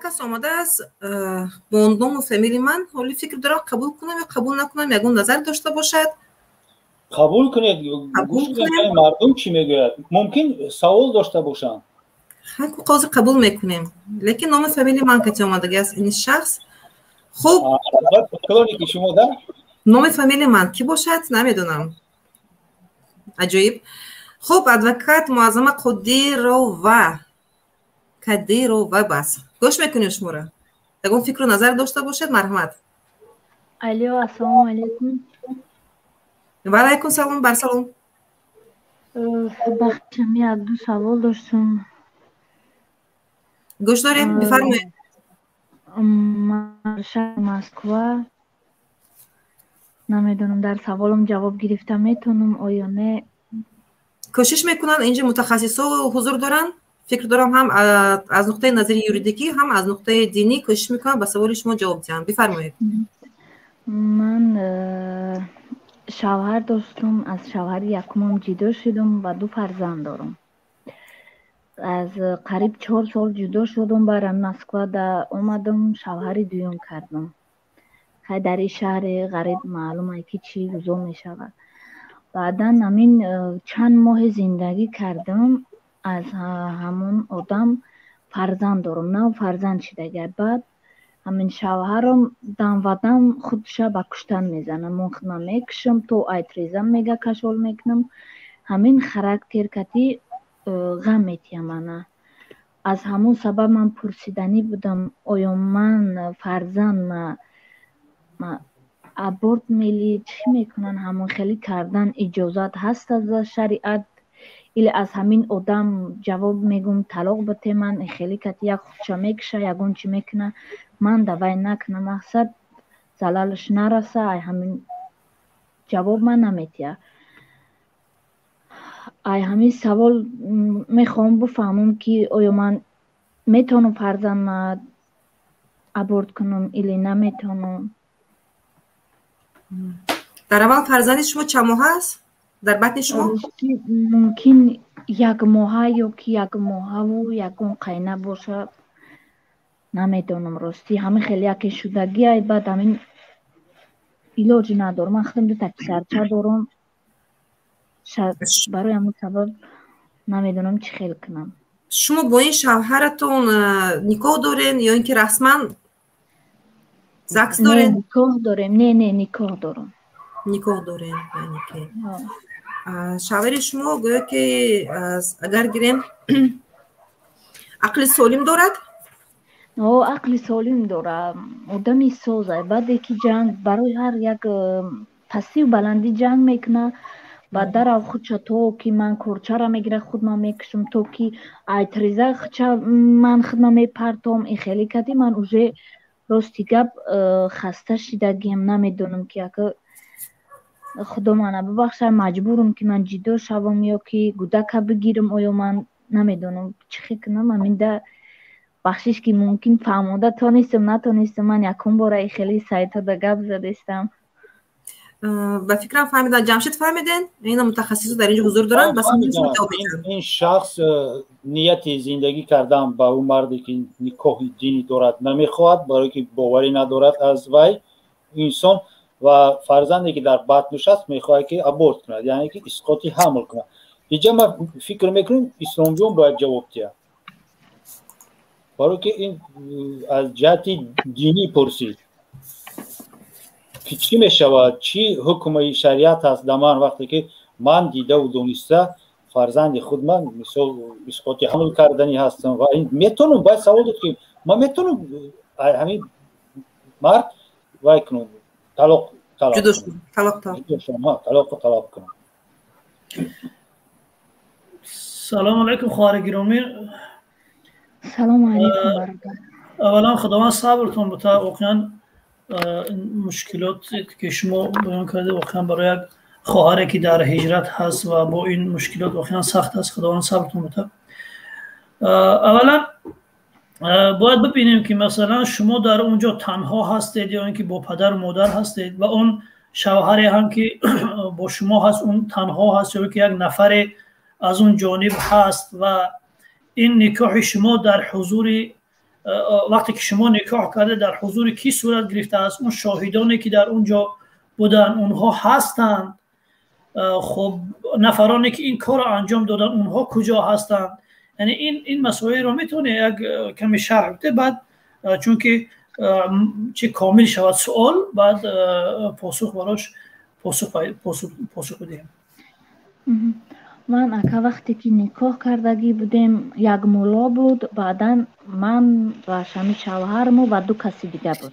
کس آمده است با عنوان فامیلی من حالی فکر دارم قبول کنم یا قبول نکنم یگون نظر داشته باشد. قبول کنید. گوش کنید مردم چی میگوید. ممکن سوال داشته باشند. همون قاضی قبول میکنیم. لیکن نام فامیلی من که آمده است این شخص خوب کلانی که شما در نام فامیلی من کی باشد نمیدونم. عجیب. خب ادوکات معظم قدیرو و بس گوش میکنیم شما را. یگون فکر و نظر داشته باشد مرحمت. الو السلام علیکم. و علیکم سلام بر سلام. بخشم یک دو سوال داشتم. گوش داریم بفرمایید. من شهر مسکو نمیدونم در سوالم جواب گرفتم میتونم آیا نه. کوشش میکنن اینجا متخصصا حضور دارن. فکر دارم هم از نقطه نظر یوریدیکی هم از نقطه دینی کوشش میکنن به سوال شما جواب بدن. بفرمایید. من شوهر داشتم. از شوهر یکمم جدا شدم و 2 فرزند دارم. از قریب 4 سال جدا شدم برای مسکو دا اومدم شوهر دوم کردم. در این شهر غریب معلومه که چی گذار می شود. بعدا همین چند ماه زندگی کردم. از همون آدم فرزند دارم. 9 فرزند شده. بعد همین شوهرم دم و دم خودش به کشتن میزنه. مخ نمیکشم تو ایتریزم میگه کشول میکنم. همین خرکتر کتی غم میتیم منه. از همون سبب من پرسیدنی بودم آیا من فرزند ما ابورت میلی چی میکنن همون خیلی کردن اجازت هست از شریعت. ایلی از همین آدم جواب میگم طلاق بده من خیلی کتی یک خودشا میکشه یگون چی میکنه من دوای نکنم مقصد زلالش نرسه. همین جواب من نمیتیه. همین سوال میخوام بفهمم که آیا من میتونم فرزند ابورت کنم ایلی نمیتونم. در اول فرزند شما چند ماه هست؟ در بطن شما؟ ممکن 1 ماه یا که 1 ماه و یکون قینه باشه نمیدونم راستی. همین خیلی یکی شدگی های بعد همین علاج ندارم. من خودم 2 تا پسرچه دارم. برای همون سبب نمیدونم چی خیلی کنم. شما با این شوهرتون نکاح دارین یا اینکه رسما زکس دارین؟ نه نکاح داریم. نه نکاح دارم. نکاح دارین یعنی که شوهر شما گویا که اگر گیریم عقل سالم دارد؟ عقل سالم داره. آدمی سازه. بعد که جنگ برای هر یک پسی و بلندی جنگ میکنه. بعد در خودش تو که من کورچه را میگیره خود ما میکشم تو که ایتریزه خودش من خود ما میپرتم. این خیلی کدی من اوژه راستی گب خسته شدگیم نمیدونم که خدا منو ببخشه مجبورم که من جدا شوم یا که گودک بگیرم آیا من نمیدونم چی کنم. همین ده بخشش که ممکن فهموده تانستم نتانستم. من یکم باره خیلی سایت ده گپ زدستم. و فکرم فهمیدن. جمشید فهمیدین؟ این متخصص در اینجا حضور دارن. بس این شخص نیت زندگی کردن با اون مردی که نکاح دینی دارد نمیخواد برای که باوری ندارد از وی انسان و فرزندی که در بطنش است میخواد که ابورت کند یعنی که اسقاط حمل کند. اینجا من فکر میکنم اسلام جون باید جواب دهد برای که این از جهت دینی پرسید که چی میشود چی حکم شریعت هست در من وقتی که من دیده و دونسته فرزند خود من مثل اسقاط حمل کردنی هستم و این میتونم باید سوال داد که من میتونم همین مرد وای کنم طلاق کنم. سلام علیکم خواهر گرامی. سلام علیکم برادر. اولا خداوند صبرتون بده. واقعا مشکلات که شما بیان کرده واقعا برای یک خواهری که در هجرت هست و با این مشکلات واقعا سخت است. خداوند صبرتون بده. اولا باید ببینیم که مثلا شما در اونجا تنها هستید یا اینکه با پدر و مادر هستید و اون شوهری هم که با شما هست اون تنها هست یا که یک نفر از اون جانب هست و این نکاح شما در حضور وقتی که شما نکاح کرده در حضور کی صورت گرفته است؟ اون شاهدانی که در اونجا بودن اونها هستند. خب نفرانی که این کار رو انجام دادن اونها کجا هستند؟ یعنی این مسئله رو میتونه یک کمی شرح بده، بعد چون که چه کامل شود سوال، بعد پاسخ براش پاسخ بدیم. من اکا وقتی که نکاح کردگی بودیم یک مولا بود، بعدا من و شمی شوهرم و دو کسی دیگه بود.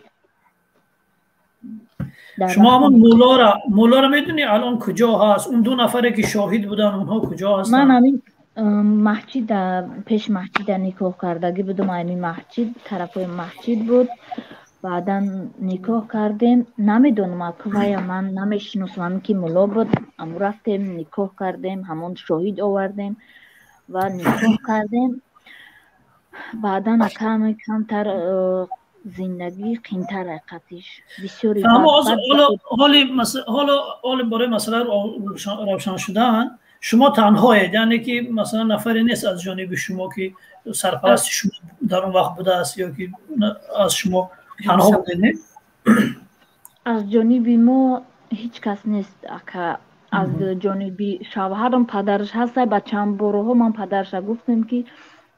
شما همون مولا را میدونی الان کجا هست؟ اون دو نفره که شاهد بودن اونها کجا هستن؟ من همین مسجد پیش مسجد نکاح کردگی بودم، همین مسجد طرفای مسجد بود. بعدا نکاح کردیم، نمیدونم که من نمیشناسم که مولا بود. اما رفتیم نکاح کردیم، همون شاهد آوردیم و نکاح کردیم. بعدا کمتر زندگی قیمتر حقیقتش بسیاری. حالا برای مسئله روشن شدن شما تنهایید، یعنی که مثلا نفری نیست از جانب شما که سرپرست شما در اون وقت بوده است یا که از شما تنها بودید؟ از جانب ما هیچ کس نیست. از جانب شوهرم پدرش هست. بچه‌ام بارها من پدرش گفتم که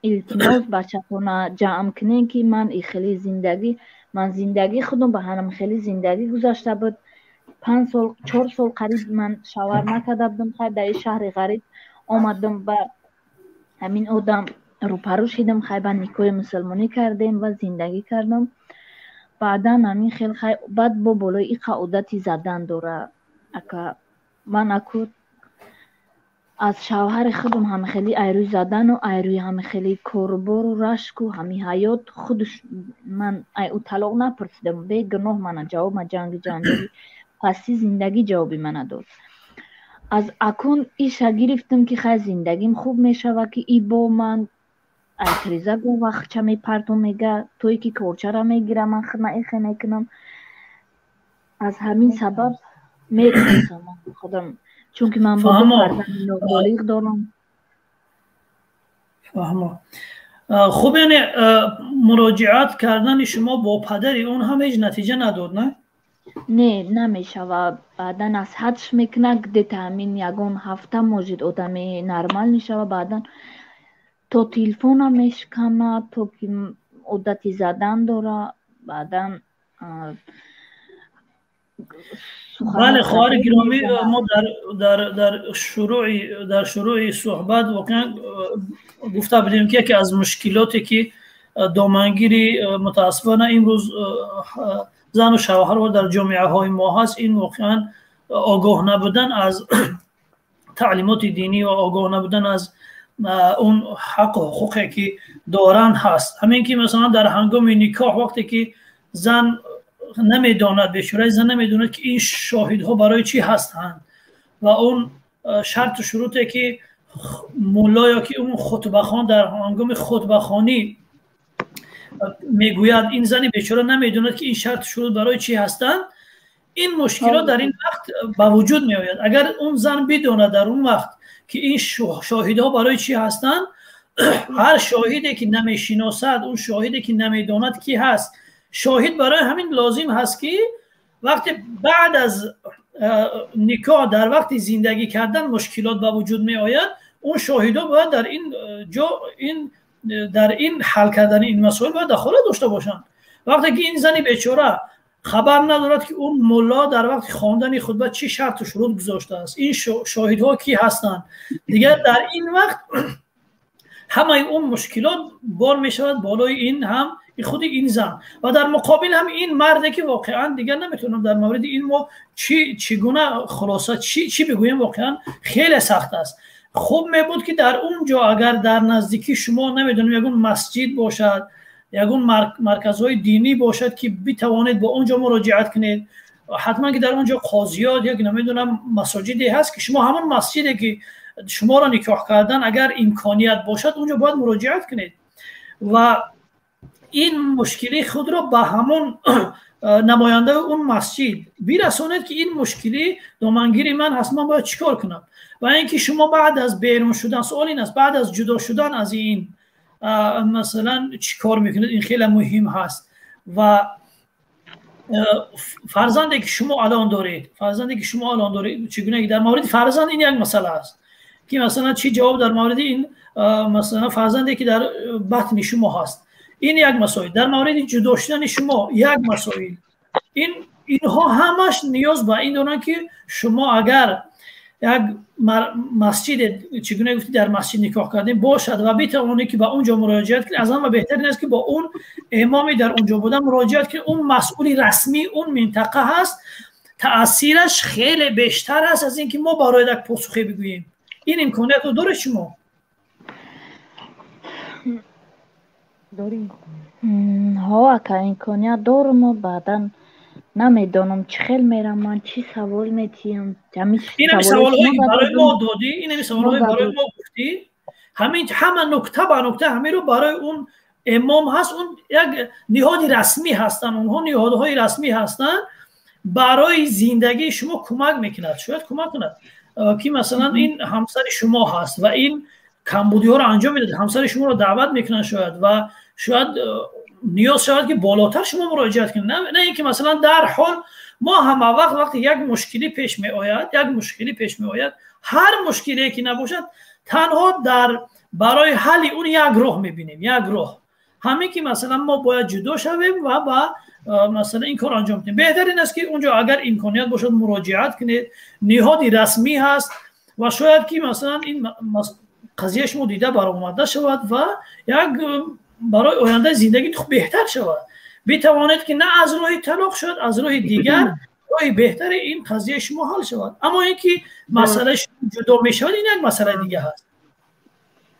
التماس بچه‌تون جمع کنین که من خیلی زندگی خودم به هم خیلی زندگی گذاشته بود. 5 سال 4 سال قریب من شوهر نکرده بودم. خیلی در شهر غریب آمدم و همین آدم روپرو شدم. خیلی به نکاح مسلمانی کردیم و زندگی کردم. بعدا همین خیلی بعد با بالای این عادتی زدن داره. من از شوهر خودم هم خیلی ایروی زدن و ایروی هم خیلی کاربار و رشک و همین حیات خودش من او طلاق نپرسیدم. به گناه من جواب من جنگی پسی زندگی جوابی من داد. از اکون ایش گرفتم که خیلی زندگیم خوب میشه و که ای با من ایتریزه گو وقت چه می پرتو میگه توی که کورچه را میگیره من خیلی میکنم. از همین سبب میتونستم خودم، چون که من با دو فرزند نابالغ دارم. فهمم. خب یعنی مراجعت کردن شما با پدری اون هم هیچ نتیجه نداد نه؟ نه نمیشه و بعدا از حدش میکنه دیتا همین یگون هفته موجود آدمی نرمال میشه و بعدا تا تلفون هم میشکنه تا که عدتی زدن داره. بعدا بله خواهر گرامی، ما در شروع صحبت واقعا گفته بودیم که یکی از مشکلاتی که دامنگیری متاسفانه امروز زن و شوهر در جامعه های ما هست، این واقعا آگاه نبودن از تعلیمات دینی و آگاه نبودن از اون حق و حقوقی که دارن هست. همین که مثلا در هنگام نکاح وقتی که زن نمیداند، به شورای زن نمیداند که این شاهدها برای چی هستند و اون شرط و شروطی که مولا یا که اون خطبه خوان در هنگام خطبه خوانی میگوید، این زنی بیچاره نمیداند که این شرط شروط برای چی هستند. این مشکلات در این وقت به وجود می آید. اگر اون زن بداند در اون وقت که این شاهدها برای چی هستند، هر شاهدی که نمیشناسد، اون شاهدی که نمیداند کی هست، شاهد برای همین لازم هست که وقتی بعد از نکاح در وقت زندگی کردن مشکلات به وجود می آید، اون شاهدها باید در این حل کردن این مسائل باید دخالت داشته باشند. وقتی که این زنی بیچاره خبر ندارد که اون مولا در وقت خواندن خطبه چی شرط و شروط گذاشته است، این شاهدها کی هستند، دیگر در این وقت همه اون مشکلات بار می شود بالای این هم خود این زن و در مقابل هم این مرده که واقعا دیگر نمیتونم در مورد این ما چگونه خلاصه چی بگویم، واقعا خیلی سخت است. خوب می بود که در اونجا اگر در نزدیکی شما نمیدونم یگون مسجد باشد، یگون مرکزهای دینی باشد که بتوانید با اونجا مراجعت کنید، حتما که در اونجا قاضیات یا نمیدونم مساجدی هست که شما همون مسجدی که شما را نکاح کردن اگر امکانیت باشد اونجا باید مراجعت کنید و این مشکلی خود را به همون نماینده اون مسجد برسانید که این مشکلی دامنگیری من هست، من باید چیکار کنم. و اینکه شما بعد از بیرون شدن، سوال این است، بعد از جدا شدن از این مثلا چی کار میکنید، این خیلی مهم هست. و فرزندی که شما الان دارید چگونه در مورد فرزند این یک مسئله است که مثلا چی جواب در مورد این مثلا فرزندی که در بطن شما هست، این یک مسائل. در مورد جدا شدن شما یک مسائل. اینها همش نیاز به این دارن که شما اگر یک مسجد چگونه گفتی در مسجد نکاح کردیم باشد و بتوانید که به اونجا مراجعت کنید، از همه بهتر این است که با اون امامی در اونجا بودن مراجعت کنید. اون مسئول رسمی اون منطقه هست، تأثیرش خیلی بیشتر است از اینکه ما برای یک پاسخی بگوییم. این امکانیت رو داره شما؟ داریم. ها اگه امکانیت دارم و بعدا نمیدانم چه خیلی میرم من چی سوال میتیم. این سوالهایی که برای ما دادی، این سوالهایی برای ما گفتی، همه نکته به نکته همه رو برای اون امام هست. اون یک نهادی رسمی هستن، اونها نهادهای رسمی هستن برای زندگی شما کمک میکند. شاید کمک کند که مثلا این همسر شما هست و این کمبودی ها رو انجام میده، همسر شما رو دعوت میکنن شاید و شاید نیاز شود که بالاتر شما مراجعت کنید. نه اینکه مثلا در حال ما هم وقتی یک مشکلی پیش می آید هر مشکلی که نباشد تنها برای حل اون یک راه میبینیم، یک راه همین که مثلا ما باید جدا شویم و مثلا این کار انجام بدیم. بهتر این است که اونجا اگر امکانیت باشد مراجعت کنید، نهادی رسمی هست و شاید که مثلا این قضیه شما دیده برآمده شود و یک برای آینده زندگی بهتر شود. بتوانید که نه از راه طلاق شد، از راه دیگر راه بهتر این قضیه شما حل شود. اما اینکه مسئله جدا میشود این یک مسئله دیگه هست.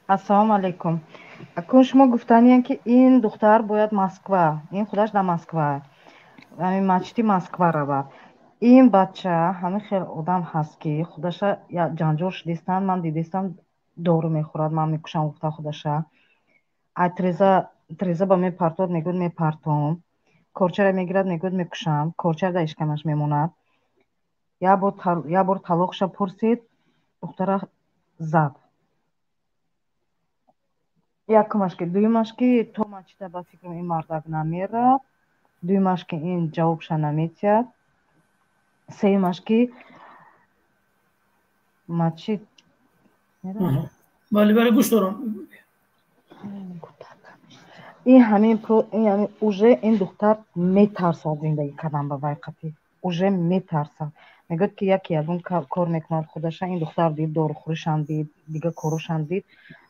السلام علیکم. اکنون شما گفتنین که این دختر باید مسکو، این خودش در مسکو، همین مچتی مسکو رود. این بچه همه خیلی آدم هست که خودش یا جنجال شدیستن، من دیدیستم دارو میخورد، من میکشم گفته خودش ای تریزه با میپرتاد میگود میپرتام، کورچه را میگیرد میگود میکشم، کورچه در اشکمش میموند. یا بار طلاقش پرسید، دختر زد. یکمش که دویمش که تو من چیتا با فکرم این مردک نمیره، دویمش که این جوابش نمیتید، سیمش که من چی بله گوش دارم. این همین اوژه این دختر میترسد زندگی کردن به واقعیتی، اوژه میترسد. میگه که یکی از اون کار میکنند خودش، این دختر دید دارو خورشان دید دیگه کاروشان دید،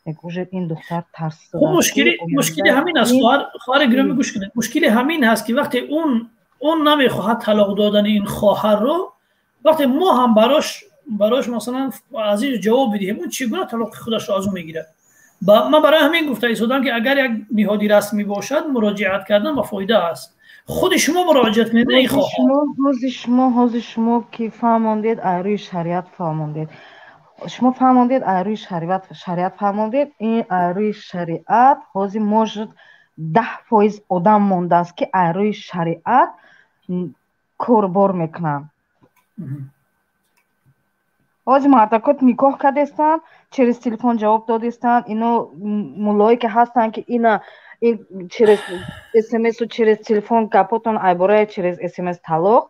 میگه این دختر ترسیده. مشکلی همین است. خواهر گرامی گوش کنید، مشکلی همین هست که وقتی اون نمیخواهد طلاق دادن این خواهر رو، وقتی ما هم براش مثلا از این جواب بدیم، اون چگونه طلاق خودش رو از اون میگیره؟ من برای همین گفته ایستادم که اگر یک نهادی رسمی باشد مراجعت کردن با فایده است. خود شما مراجعت کنید. این حوض شما که فهماندید ایروی شریعت فهماندید، شما فهماندید ایروی شریعت فهماندید. این ایروی شریعت حوضی موجود 10% آدم مونده است که ایروی شریعت کاربار میکنن. حوضی مردکات نکاح کردستن، через تلفن جواب دادستن. اینو مولایی که هستن که این через SMS و через تلفن گپاتون عباره через SMS طلاق،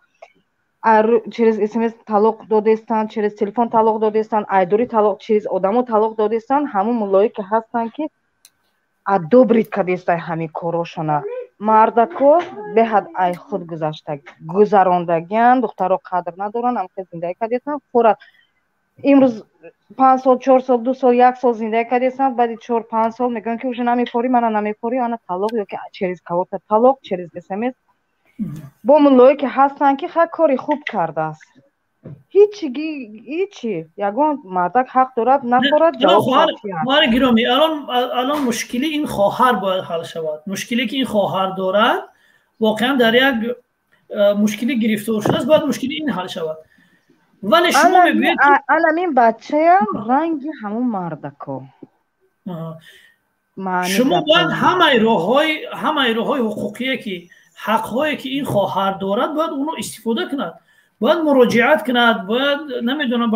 через SMS طلاق دادستن، через تلفن طلاق دادستن، ایدوری طلاق، через آدمو طلاق دادستن. همون مولایی که هستن که ادوبرید کردستن همین کاراشونه. مردکا به حد ای خود گذراندگیان، دخترها قدر ندارن، هم که زندگی کردستن فورا امروز 5 سال 4 سال 2 سال 1 سال زندگی کردستن، بعد 4 5 سال میگن که уже نمیپاری، من نمیپاری، انا طلاق یا که через кого-то طلاق через SMS. با مولایی که هستن که خیلی کاری خوب کرده است. هیچی یگان مردک حق دارد نخورد جواب خواهر گرامی، الان مشکلی این خواهر باید حل شود. مشکلی که این خواهر دارد واقعا در یک مشکلی گرفتار شده است، باید مشکلی این حل شود. ولی شما میگویید این بچه هم رنگی همون مردکو، شما باید همه راه‌های حقوقی که حق‌هایی که این خواهر دارد باید اونو استفاده کند، باید مراجعت کند، باید نمیدونم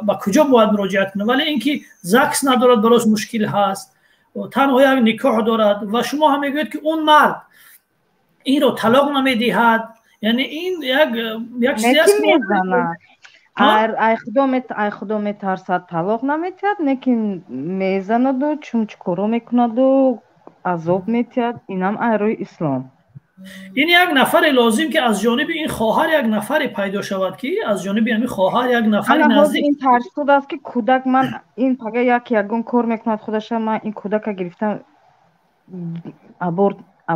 با کجا باید مراجعت کند. ولی اینکه زکس ندارد براش مشکل هست تنها یک نکاح دارد و شما هم میگوید که اون مرد این رو طلاق نمیدهد، یعنی این یک چیزی است که ай худо метарсад талоқ наметиҳад, лекин мезанаду чумчукоро мекунаду азоб метиҳад. инам айрои ислом. این یک نفر لازم که از جانب این خواهر یک نفر پیدا شود که از جانب این خواهر یک نفر نزدیک. این ترسود است که کودک من این پگه یگون کار میکند خودش، من این کودک گرفتم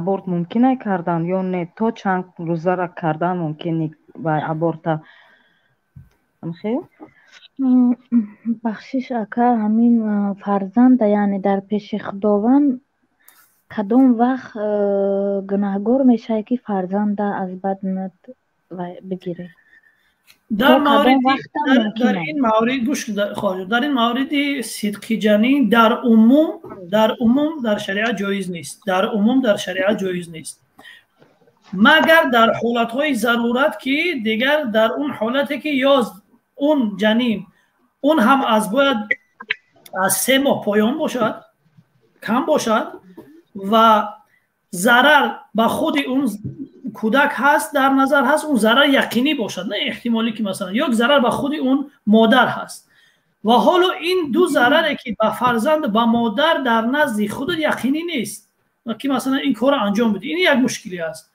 аборт мумкин кардан ё не, то чанд рӯзара кардан мумкин ба аборта. бахшиш ака, ҳамин фарзанда яъне дар пеши худованд кадом вақт гунаҳгор мешавад ки фарзанда аз баднат бигирад؟ در این مورد گوش خواهد، در این مورد صدق جنین در عموم در شریعت جایز نیست. در عموم در شریعت جایز نیست، مگر در حالتهای ضرورت که دیگر در اون حالتی که یا اون جنین اون هم باید از 3 ماه پایان باشد، کم باشد و ضرر به خود اون کودک هست در نظر هست، اون ضرر یقینی باشد، نه احتمالی که مثلا یک ضرر به خود اون مادر هست و حالا این دو ضرری که به فرزند به مادر در نزد خود یقینی نیست که مثلا این کار انجام بده، این یک مشکلی است.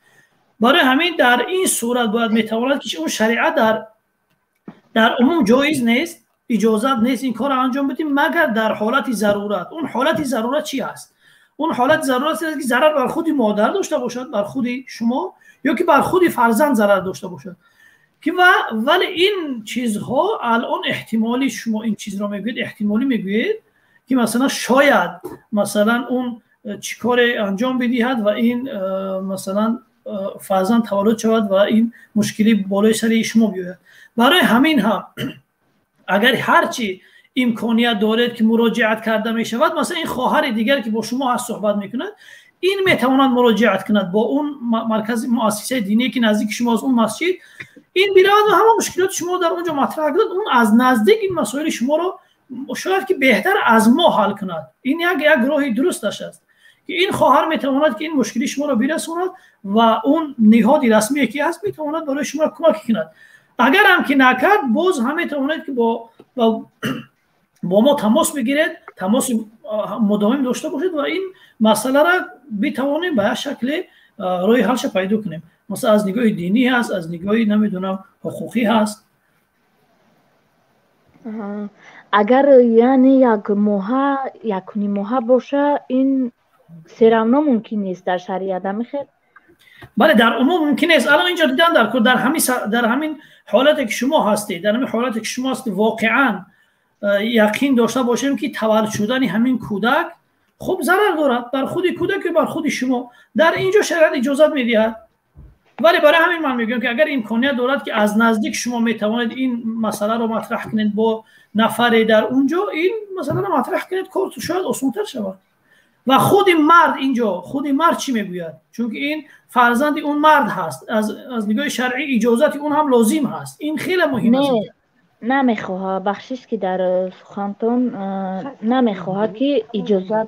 برای همین در این صورت باید میتواند که اون شریعت در عموم جایز نیست، اجازت نیست این کار انجام بدیم مگر در حالت ضرورت. اون حالت ضرورت چی است؟ اون حالت ضرورت است که ضرر بر خود مادر داشته باشد، بر خود شما، یا که بر خود فرزند ضرر داشته باشد. که ولی این چیزها الان احتمالی، شما این چیز را میگوید احتمالی میگوید که مثلا شاید مثلا اون چیکار انجام بدهد و این مثلا فرزند تولد شود و این مشکلی بالای سر شما بیاید. برای همین هم اگر هرچی امکانیت دارد که مراجعت کرده می شود، مثلا این خواهر دیگر که با شما هست صحبت میکند، این میتواند مراجعت کند با اون مرکز مؤسسه دینی که نزدیک شما از اون مسجد، این بیاد و همه مشکلات شما در اونجا مطرح کند، اون از نزدیک این مسائل شما رو شاید که بهتر از ما حل کند. این یک راهی درستش است که این خواهر میتواند که این مشکلی شما رو برساند و اون نهادی رسمی که هست میتواند برای شما کمک کند. اگر هم که نکرد، باز هم میتواند که با ما تماس بگیرید، تماس مداوم داشته باشید و این مسئله را بتوانیم به شکل راه حلش پیدا کنیم. مثلا از نگاه دینی هست، از نگاه نمیدونم حقوقی هست. اگر یعنی یک ماه باشه، این سرمنا ممکن نیست در شریعت میخواد؟ بله در عموم ممکن است. الان اینجا دیدن در همین حالتی که شما هستید، در همین حالتی که شما هستید واقعا یقین داشته باشیم که تولد شدن همین کودک خب ضرر دارد بر خود کودک و بر خود شما، در اینجا شریعت اجازت میدهد. ولی برای همین من میگم که اگر امکانیت دارد که از نزدیک شما میتوانید این مسئله رو مطرح کنید با نفری در اونجا، این مسئله رو مطرح کنید، کار شاید آسان‌تر شود. و خود مرد چی میگوید؟ چون که این فرزند اون مرد هست، از نگاه شرعی اجازت اون هم لازم هست. این خیلی مهمه. نمیخواه بخشش که در سخنتون نمیخواه که اجازت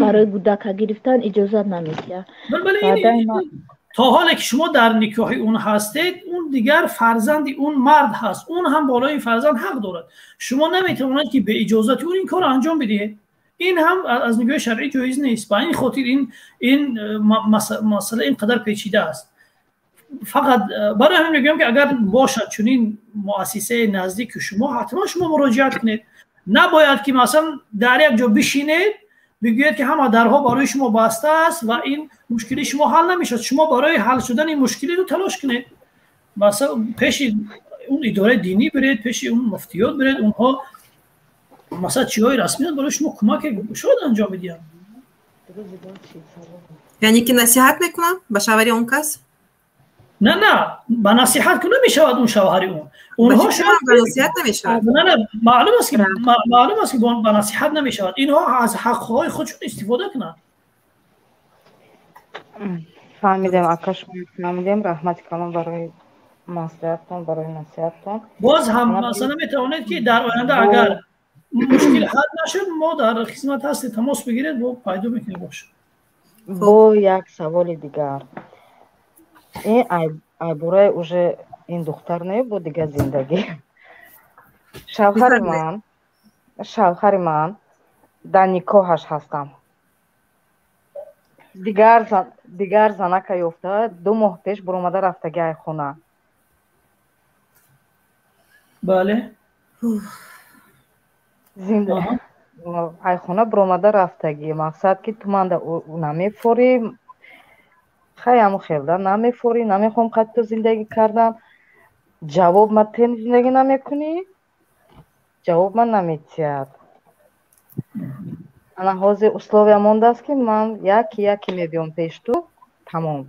برای کودک گرفتن اجازت نمیده. تا حالی که شما در نکاح اون هستید، اون دیگر فرزند اون مرد هست، اون هم بالای این فرزند حق دارد. شما نمیتوانید که به اجازت اون این کار انجام بدهید. این هم از نگاه شرعی جایز نیست. با این خاطر این مسئله اینقدر پیچیده است. فقط برای همین میگم که اگر باشد چنین مؤسسه نزدیک شما، حتما شما مراجعت کنید. نباید که مثلا در یک جا بشینید بگوید که همه درها برای شما بسته است و این مشکلی شما حل نمیشد. شما برای حل شدن این مشکلی رو تلاش کنید. مثلا پیش اون اداره دینی برید، پیش اون مفتیات برید، اونها مثلا چیهای رسمیت برای شما کمک شاید انجام بدن. یعنی که نصیحت میکنن به شوهر اون کس؟ نه با نصیحت که نمیشود اون شوهر اونها شاید با نصیحت نمیشود. نه معلوم است که با نصیحت نمیشود. اینها از حقهای خودشون استفاده کنن. فهمیدم آکاش، فهمیدم. رحمت کلام برای مصلحتتون، برای نصیحتتون. باز هم مثلا میتوانید که در آینده اگر مشکل حل نشد ما در خدمت هستی تماس بگیرید و پیدا میکنید باشه. با یک سوال دیگر این айбурай уже این دختر نبود دیگه زندگی شوهر من در نکاحش هستم دیگر زنک یافته 2 ماه پیش برآمده رفتگی خونه بله ای خونه برآمده رفتگی مقصد که تو من نمیفوری خیلی همون خیلی نمیفوری نمیخوام قد تو زندگی کردم جواب من تین زندگی نمیکنی جواب من نمیتید انا حاضر условия مونده است که من یکی میبیم پیش تو تمام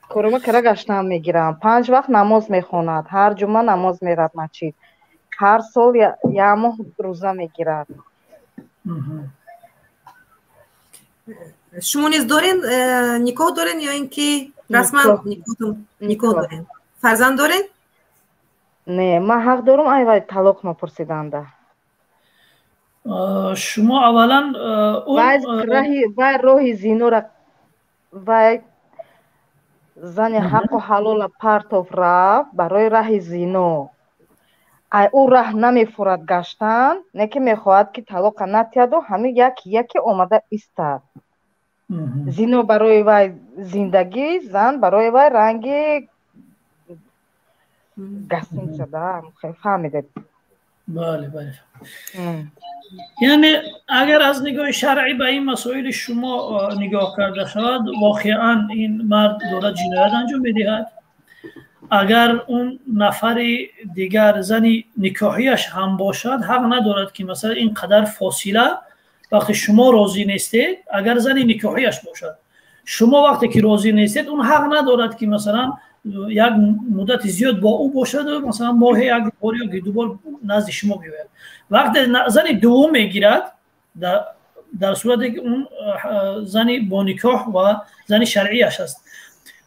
کارم کرا گشتم میگیرم 5 وقت نماز میخواند هر جمعه نماز میرد مسجد هر سال یک ماه روزه میگیرد شما نیز دارین نکاح دارین یا اینکه رسما نکاح دارین فرزند دارین نه من حق دارم ایوای طلاق نپرسیدنده شما اولا باید راه زینو را باید زن حق و حلال پرتاف را برای راه زینو او راه نمیفورد گشتن نه که میخواهد که طلاق نتید و همه یکی آمده ایستد زینو برای وای زندگی زن برای وای رنگی گستین شده فهمیده بله یعنی اگر از نگاه شرعی به این مسائل شما نگاه کرده شود واقعا این مرد دارد جنایت انجام میدهد اگر اون نفر دیگر زنی نکاحیش هم باشد حق ندارد که مثلا اینقدر فاصله وقتی شما راضی نیستید اگر زنی نکاحیش باشد شما وقتی که راضی نیستید اون حق ندارد که مثلا یک مدت زیاد با او باشد و مثلا ماه یک بار یا 2 بار نزد شما بیاید وقتی زنی دوم میگیرد در صورتی که اون زنی با نکاح و زنی شرعیش است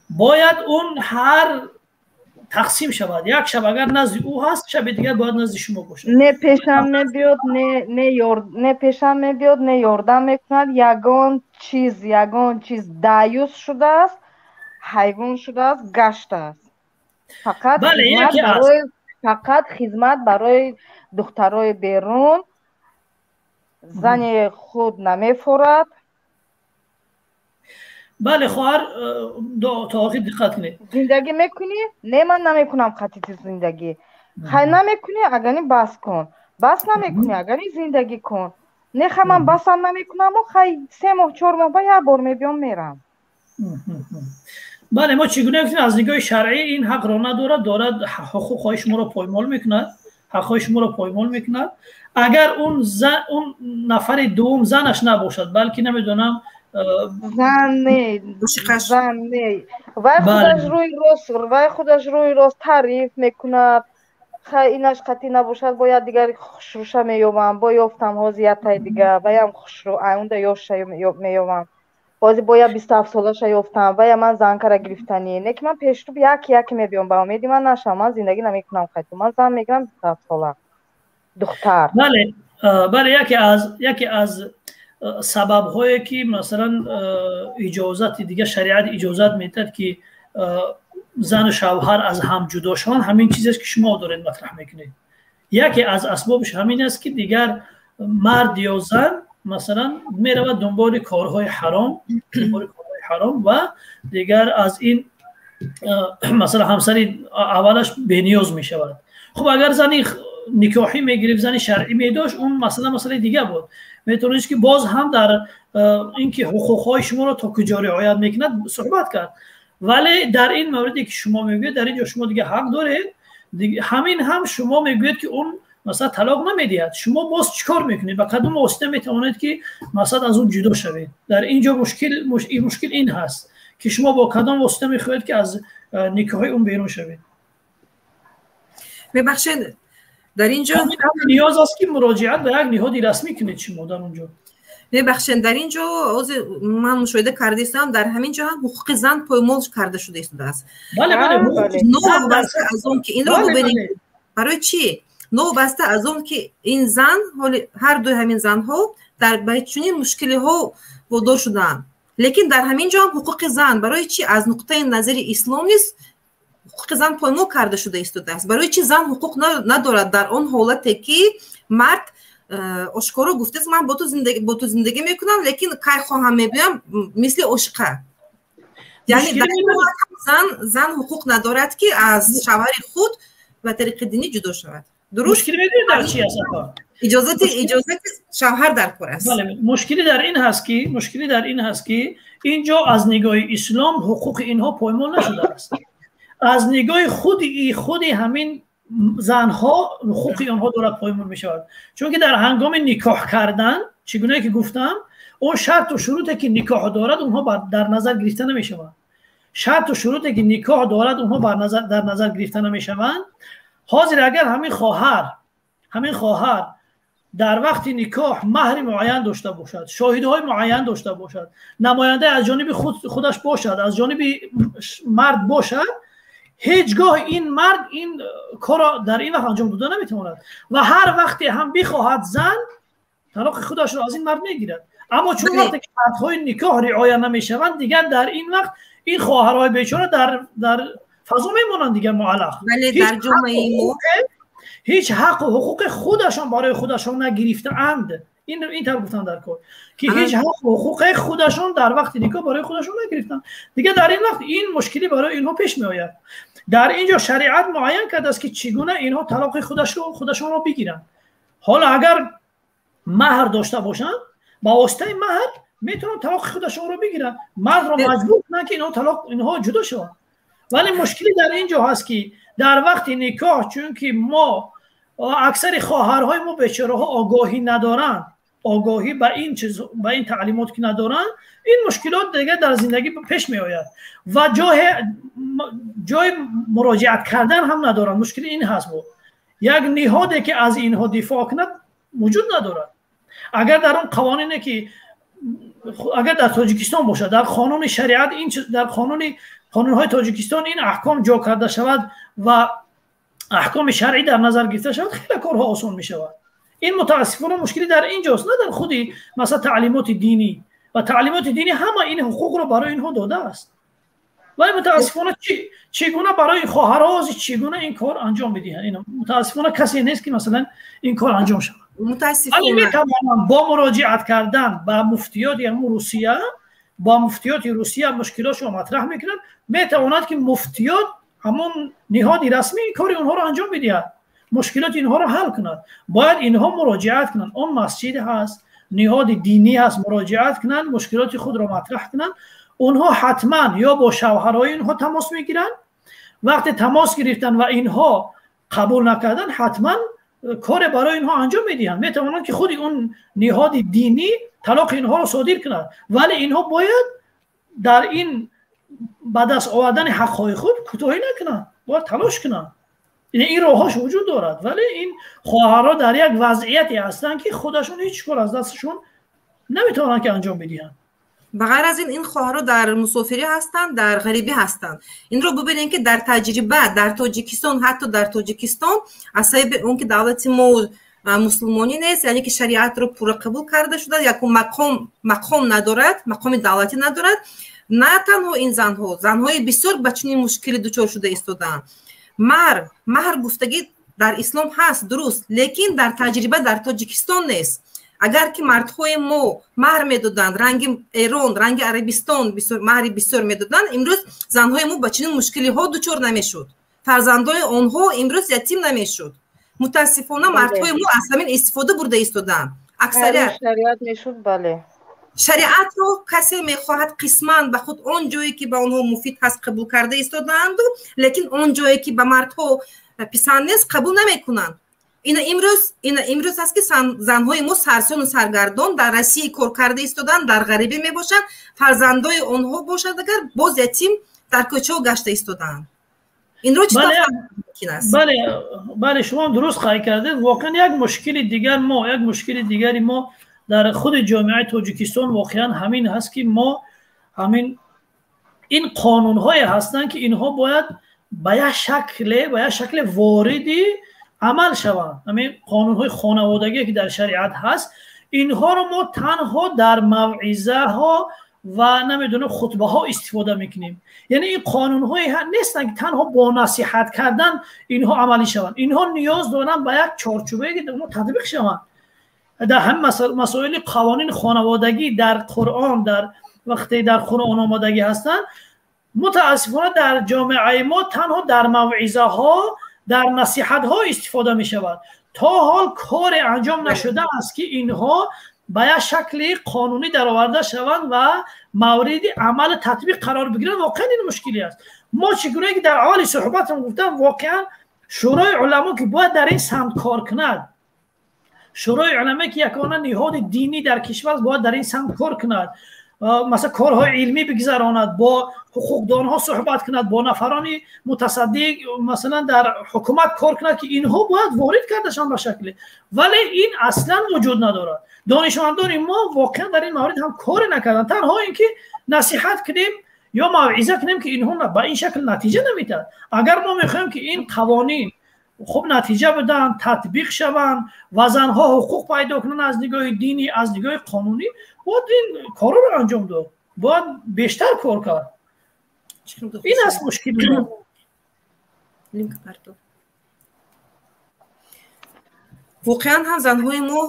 باید اون هر تقسیم شود یک شب اگر نزد او هست شب دیگر باید نزد شما باشد نه پیشم میبیاد نه پیشم میبیاد نه یاردم میکند یگان چیز دایوس شده است حیوان شده است گشت است فقط خدمت برای دخترای بیرون زن خود نمیفورد بله خواهر تا آخر دقت کنید زندگی میکنی؟ نه من نمیکنم خطیت زندگی خیلی نمیکنی اگرنی بس کن بس نمیکنی اگرنی زندگی کن نه من بسم نمیکنم و خیلی 3 ماه 4 ماه با 1 بار میبیم میرم بله ما چگونه میتونیم از نگاه شرعی این حق را دارد حقوق شما را پایمال میکند حقوق شما را پایمال میکند اگر اون نفر دوم زنش نباشد بلکه نمیدونم زن نه وای خودش روی راست تعریف میکند اینش قطعی نباشد باید دیگر خوشروشه مییوم با یافتم حاضیت دیگر بایم خوشرو اونده یاشه مییوم بازی باید 27 ساله شه یافتم باید من زن را گرفتنی نه که من پیش تو یکی میبیم با امیدی من نشم من زندگی نمیکنم خیلی من زن میگم 27 ساله دختر بله یکی از سبب هایی که مثلا اجازت دیگه شریعت اجازت میدهد که زن و شوهر از هم جدا شوند همین چیزی است که شما دارید مطرح میکنید یکی از اسبابش همین است که دیگر مرد یا زن مثلا میرود دنبال کارهای حرام و دیگر از این مثلا همسری اولش بینیاز میشود خب اگر زنی نکاحی میگرفت زنی شرعی میداشت اون مسئله دیگه بود میتونید که باز هم در اینکه حقوقهای شما رو تا کجا رعایت میکند صحبت کرد ولی در این موردی که شما میگوید در اینجا شما دیگه حق دارید همین هم شما میگوید که اون مثلا طلاق نمیدهد شما باز چیکار میکنید با کدوم واسطه میتوانید که مثلا از اون جدا شوید در اینجا مشکل این هست که شما با کدوم واسطه میخواهید که از نکاح اون بیرون شوید ببخشید در اینجا نیاز است که مراجعت به یک نهادی رسمی کنید شما در اونجا ببخشید در اینجا من مشاهده کردم در همین جا هم حقوق زن پایمال کرده شده است بله نو از اون که این رو ببینید برای چی نوبسته از اون که این زن هر دو همین زنها در به چنین مشکلی ها وادار شدن، لیکن در همین جا هم حقوق زن برای چی از نقطه نظر اسلام نیست حقوق زن پایمال کرده شده است. برای چی زن حقوق ندارد در اون حالتی که مرد آشکارا گفته است من با تو زندگی میکنم لیکن کی خواهم میبینم مثل عشقه. یعنی در زن حقوق ندارد که از شوهر خود و طریق دینی جدا شود. درست؟ مشکلی میدونید در چی هست؟ اجازه شوهر در کار است. بله، مشکلی در این هست که اینجا از نگاه اسلام حقوق اینها پایمال نشده است. از نگاه خود همین زنها حقوق آنها دارد پایمال می شود، چون که در هنگام نکاح کردن چگونه که گفتم اون شرط و شروطی که نکاح دارد اونها در نظر گرفته نمی شوند. شرط و شروطی که نکاح دارد اونها در نظر گرفته نمی شوند. حاضر اگر همین خواهر در وقت نکاح مهر معین داشته باشد، شاهدهای معین داشته باشد، نماینده از جانب خودش باشد، از جانب مرد باشد، هیچگاه این مرد این کار در این وقت انجام داده نمیتواند و هر وقتی هم بخواهد زن طلاق خودش را از این مرد میگیرد. اما چون وقتی که شرطهای نکاح رعایت نمیشوند دیگر در این وقت این خواهرای بیچاره در فضا میمونند دیگر معلق. ولی در جامعه هیچ حق و حقوق خودشان برای خودشان نگرفته اند. این طور گفتن در کار که هیچ حق و حقوق خودشان در وقت نکاح برای خودشان نگرفتن. دیگه در این وقت این مشکلی برای اینها پیش می آید. در اینجا شریعت معین کرده است که چگونه اینها طلاق خودشان را بگیرن. حالا اگر مهر داشته باشن با واسطه مهر میتونن طلاق خودشان را بگیرن، مرد را مجبور کنن که اینها جدا شوند. ولی مشکلی در اینجا هست که در وقت نکاح چون که ما اکثر خواهرهای ما بیچاره‌ها آگاهی ندارن، آگاهی به این تعلیمات که ندارن، این مشکلات دیگه در زندگی پیش می آید و جای مراجعت کردن هم ندارن. مشکل این هست یک نهادی که از اینها دفاع کند وجود ندارد. اگر در اون قوانینی که اگر در تاجیکستان باشه در قانون شریعت در قانون‌های تاجیکستان این احکام جا کرده شود و احکام شرعی در نظر گرفته شود خیلی کارها آسان می شود. این متاسفانه مشکلی در اینجاست، نه در خودی مثلا تعلیمات دینی و تعلیمات دینی همه این حقوق رو برای اینها داده است. ولی متاسفانه چگونه برای خواهرها چگونه این کار انجام میدهند؟ این متاسفانه کسی نیست که مثلا این کار انجام شود. متاسفانه میتوانم با مراجعت کردن با مفتیات روسیه، با مفتیات روسیه مشکلاتشو مطرح میکنن، میتواند که مفتیات همون نهادی رسمی این کاری اونها رو انجام بدهد، مشکلات اینها رو حل کند. باید اینها مراجعت کنند. اون مسجد هست، نهاد دینی هست، مراجعت کنند، مشکلات خود را مطرح کنند. اونها حتما یا با شوهرای اینها تماس میگیرن، وقتی تماس گرفتن و اینها قبول نکردن حتما کار برای اینها انجام میدهند. میتوانند که خود اون نهاد دینی طلاق اینها رو صادر کند، ولی اینها باید در این بعد از آوردن حقهای خود کوتاهی نکنند، باید تلاش کنند. این راهاش وجود دارد، ولی این خواهرها در یک وضعیتی هستند که خودشون هیچ کار از دستشون نمیتونن که انجام بدهند. بغیر از این خواهرها در مسافری هستند، در غریبی هستند. این رو ببینید که در تجربه در تاجیکستان، حتی در تاجیکستان اصلا اون که دولت ما مسلمانی نیست، یعنی که شریعت رو پورا قبول کرده شده، یک مقام ندارد، مقام دولتی ندارد. نه تنها این زنهای بسیار به چنین مشکلی دچار شده ایستادند. مهر گفتگی در اسلام هست درست، لیکن در تجربه در تاجیکستان نیست. اگر که مردهای ما مهر میدادند رنگ ایران، رنگ عربستان مهر بسیار میدادند، امروز زنهای ما به چنین مشکلی ها دچار نمیشد، فرزندای آنها امروز یتیم نمیشد. متاسفانه مردهای ما از همین استفاده برده ایستادند. اکثریت شریعت میشد. بله، شریعت رو کسی میخواهد قسماً به خود اون جایی که به آنها مفید هست قبول کرده ایستادند، لیکن اون جایی که به مردها پسند نیست قبول نمیکنند. این امروز است که زنهای ما سرسون و سرگردان در روسیه کار کرده ایستادند، در غریبی میباشند، فرزندای آنها باشد اگر باز یتیم در کوچه و گشته ایستادند. این رو چطور ممکن است؟ بله شما درست خواهی کرده. واقعا یک مشکل دیگری ما در خود جامعه تاجیکستان واقعا همین هست که ما این قانون های هستند که اینها باید به یک شکل واردی عمل شوند. همین قانون‌های خانوادگی که در شریعت هست اینها رو ما تنها در موعظه ها و نمیدونم خطبه ها استفاده میکنیم. یعنی این قانون‌های نیستن که تنها با نصیحت کردن اینها عملی شوند. اینها نیاز دارن به یک چارچوبه که تطبیق شوند. در هم مسائل قوانین خانوادگی در قرآن در وقتی در قرآن آمدگی هستند متاسفانه در جامعه ما تنها در موعظه ها در نصیحت ها استفاده می شود. تا حال کار انجام نشده است که اینها به یک شکل قانونی درآورده شوند و مورد عمل تطبیق قرار بگیرند. واقعا این مشکلی است. ما چگونه که در اول صحبتم گفتم واقعا شورای علما که باید در این سمت کار کند، شورای علما که یکانه نهاد دینی در کشور باید در این سمت کار کند، مثلا کارهای علمی بگذراند، با حقوقدانها صحبت کند، با نفران متصدی مثلا در حکومت کار کند که اینها باید وارد کردشان به شکلی، ولی این اصلا وجود ندارد. دانشمندان ما واقعا در این مورد هم کار نکردن، تنها اینکه نصیحت کنیم یا موعظه کنیم که اینها به این شکل نتیجه نمیدن. اگر ما میخوایم که این قوانین خوب نتیجه بدن، تطبیق شوند و زنها حقوق پیدا کنن از نگاه دینی از نگاه قانونی، باید این کارا رو انجام داد، باید بیشتر کار کرد. این است مشکل ما. واقعا هم زنهای ما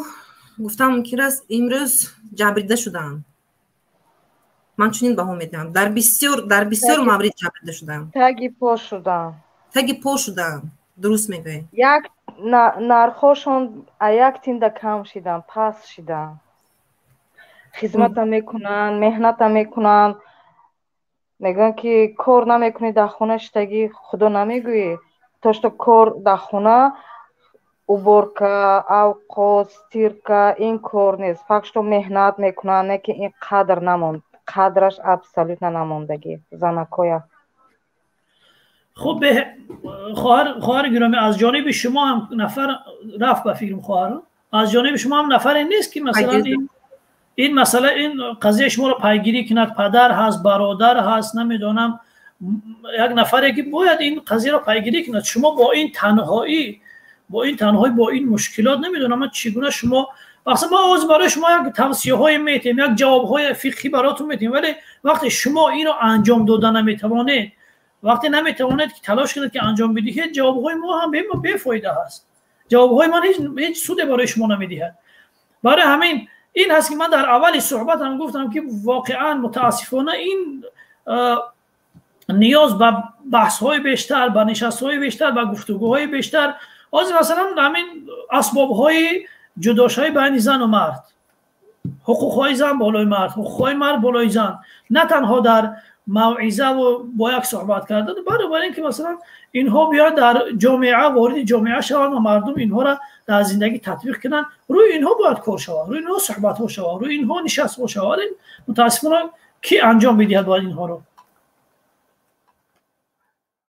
گفتم ممکن است امروز جبریده شدن. من چنین بها میدم در بسیار مورد جبریده شدن، تگی پا شدن. درست میگه. یک نرخشون یک تینده کم شدن، پس شدن. خدمت میکنن، مهنت میکنن، میگن که کار نمیکنی در خونه شتگی خدا نمیگویی تو کار در خونه уборка اوقات стирка این کار نیست، فقط تو مهنت میکنن، نه که این قدر نموند، قدرش ابسولوت نموندگی زنکویا. خب خواهر گرامی از جانب شما هم نفر رفت به فکرم، خواهر از جانب شما هم نفری نیست که مثلا این مسئله این قضیه شما رو پیگیری کند؟ پدر هست، برادر هست، نمیدونم یک نفری که باید این قضیه رو پیگیری کند. شما با این تنهایی با این مشکلات نمیدونم چگونه شما مثلا ما از برای شما یک توصیه های میتیم، یک جواب های فقهی براتون میتیم، ولی وقتی شما این رو انجام دادن نمیتوانید، وقتی نمیتوانید که تلاش کنید که انجام بدهید، جوابهای ما هم بی‌فایده هست. جوابهای من هیچ سودی برای شما نمیدهد. برای همین این هست که من در اول صحبتم گفتم که واقعا متاسفانه این نیاز به بحث‌های بیشتر، به نشست‌های بیشتر، به گفتگوهای بیشتر، از مثلا همین اسباب‌های جداشی بین زن و مرد، حقوق‌های زن بالای مرد، حقوق‌های مرد بالای زن، نه تنها در موعظه و با یک صحبت کردن، برای اینکه مثلا اینها بیان در جامعه وارد جامعه شوند و مردم اینها را در زندگی تطبیق کنن. روی اینها باید کار شود، روی اینها صحبت ها شود، روی اینها نشست ها شود. متاسفانه کی انجام میدهد باید اینها رو؟